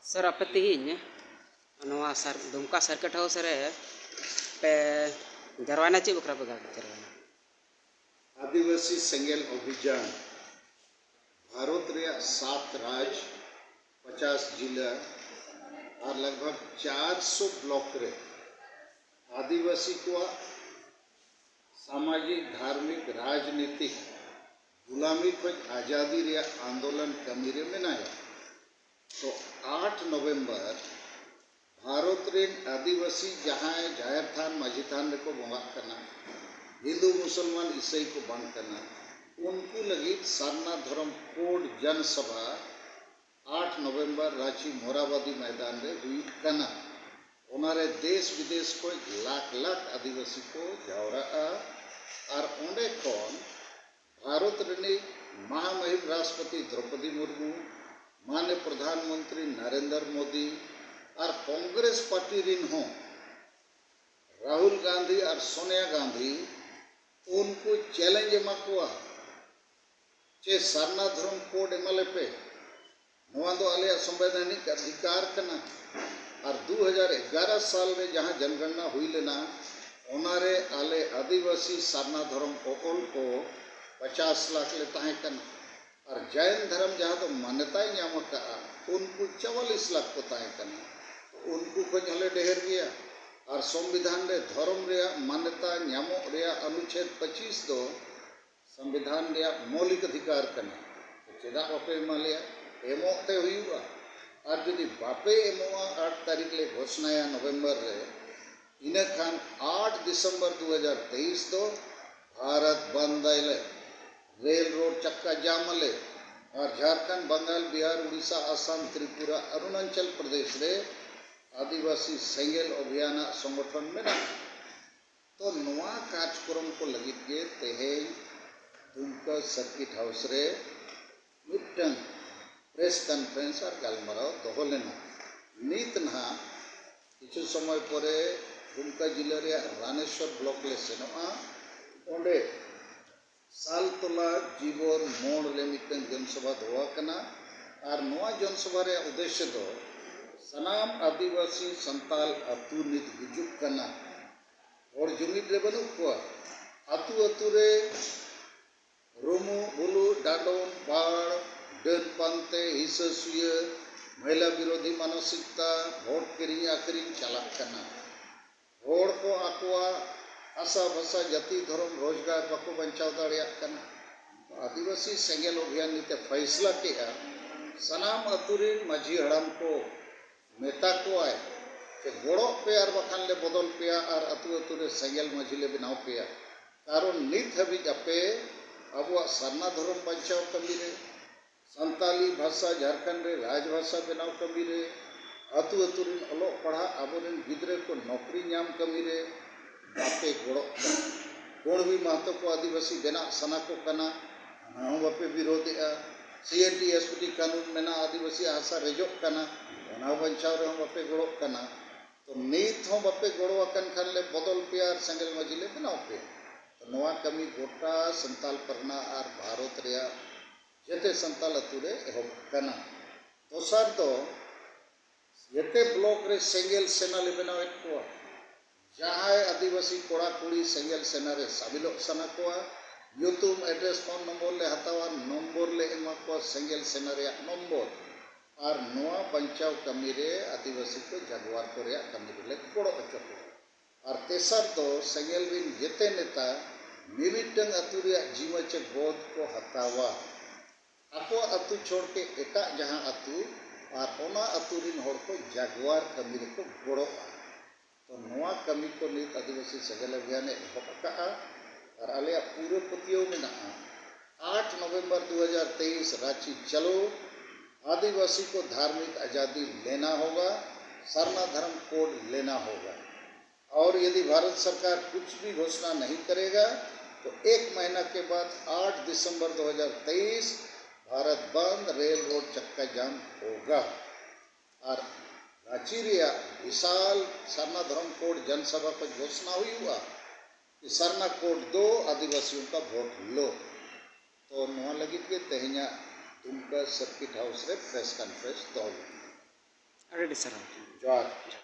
Sir आप तीन Dumka circuit house रे पे जरवाना चे बकरा बगा जरवाना आदिवासी सेंगेल अभियान भारत रे 7 राज्य 50 जिला और लगभग 400 ब्लॉक रे आदिवासी को सामाजिक धार्मिक राजनीतिक गुलामी को आज़ादी रे आंदोलन कमी रे मेनाया। तो 8 नवंबर भारत रे आदिवासी जहाँ जाहिर थान माझी थान को बंगा करना हिंदू मुसलमान ईसाई को बांध करना उनको लगी सारना धर्म कोड जनसभा 8 नवंबर रांची मोराबादी मैदान रे हुई करना उनारे देश विदेश को लाख लाख आदिवासी को जावरा और ओंडे कोन भारत रे महामहिम राष्ट्रपति द्रौपदी मुर्मू माननीय प्रधानमंत्री नरेंद्र मोदी और कांग्रेस पार्टी रिन हो राहुल गांधी और सोनिया गांधी उनको चैलेंज एमा को चे सारना धर्म कोड एमएलए पे नवा दो आले संवैधानिक अधिकार कना और 2011 साल में जहां जनगणना हुई लेना उनारे आले आदिवासी सारना धर्म ओल को 50 लाख ले ताहे कना और जैन धर्म जहाँ तो मान्यता नामका उनको 44 लाख को ताहे कना उनको को हले ढेर गया और संविधान रे धर्म रे मान्यता नामो रे अनुच्छेद 25 दो संविधान रे मौलिक अधिकार कना चेदा बापे मालिया एमोते हुआ और यदि बापे एमोआ 8 तारीख ले घोषणाया नवंबर रे इने खान 8 दिसंबर 2023 दो भारत बंद आइले रेल रोड चक्का जाम ले और झारखंड बंगाल बिहार उड़ीसा असम त्रिपुरा अरुणाचल प्रदेश रे आदिवासी सेंगेल अभियान संगठन में ना तो नवा कार्यक्रम को लगी के तेहे दुमका सर्किट हाउस रे मिटन प्रेस कॉन्फ्रेंस और गलमाराव दोहो लेना नीत ना किछु समय परे दुमका जिले रे रानेश्वर ब्लॉक ले सेनोआ ओंडे साल तोला जीवन मोड़ ले मिटन जनसभा दोआ कना और नवा जनसभा रे उद्देश्य दो सनाम आदिवासी संताल अतु नित गुजुक कना और जुमिद रे बनु को अतु अतु रे रोमो बुलु डाडोन बाड़ डन पांते हिससुय महिला विरोधी मानसिकता वोट किरिंग आकरिंग चालक कना होड़ को आकुआ आशा भाषा जाति धर्म रोजगार बाको बचाव दाड़िया कना आदिवासी सेंगेल अभियान नीते फैसला किया सनाम अतुरिन माझी हड़ाम को मेता को आए कि गोड़ो पे और बखान ले बदल पेया और अतु अतु रे सेंगेल माझी ले बनाव पेया कारण नित हबी अपे अब सारना धर्म बचाव कमी रे संताली भाषा झारखंड रे राजभाषा बनाव कमी रे अतु अतु रिन अलो पढ़ा आबोरिन गिद्रे को नौकरी नाम कमी रे बापे गोड़ो कोण भी महत्व को आदिवासी बेना सना को कना हम बापे विरोधी सीएनटी एसपीटी कानून में ना आदिवासी आशा रेजोक कना ओना बंचाव रे हम बापे गोड़ो कना तो नीत हम बापे गोड़ो अकन खान ले बदल प्यार संगल मजिले बनाव पे तो नवा कमी गोटा संताल परना और भारत रे जेते संताल अतुरे एहब कना दोसर तो जेते ब्लॉक रे सेंगेल सेना ले बनाव को जहाँ आदिवासी कोड़ा कुड़ी सेंगेल सेना रे साबिलो सना को यूट्यूब एड्रेस फोन नंबर ले हतावा नंबर ले एमा को सेंगेल सेना रे नंबर और नवा बंचाव कमी रे आदिवासी को जगवार को रे कमी रे कोड़ो अचो और तेसर तो सेंगेल रिन जेते नेता मिमिटंग अतु रे जीवच बोध को हतावा आपो अतु छोड़ के एटा जहाँ अतु और ओना अतु रिन होड़ को जगवार कमी रे को गोड़ो तो नवा कमी को नीत आदिवासी सेंगेल अभियान एहबका और आलिया पूरे पतियों में ना 8 नवंबर 2023 रांची चलो आदिवासी को धार्मिक आज़ादी लेना होगा सरना धर्म कोड लेना होगा और यदि भारत सरकार कुछ भी घोषणा नहीं करेगा तो 1 महीना के बाद 8 दिसंबर 2023 भारत बंद रेल रोड चक्का जाम होगा और रांची रिया विशाल सरना धर्म कोड जनसभा पर घोषणा हुई हुआ कि सरना कोड दो आदिवासियों का वोट लो तो नवा लगी के तेहना दुमका सर्किट हाउस रे प्रेस कॉन्फ्रेंस दो। ᱟᱹᱰᱤ ᱥᱟᱨᱦᱟᱣ ᱡᱚᱦᱟᱨ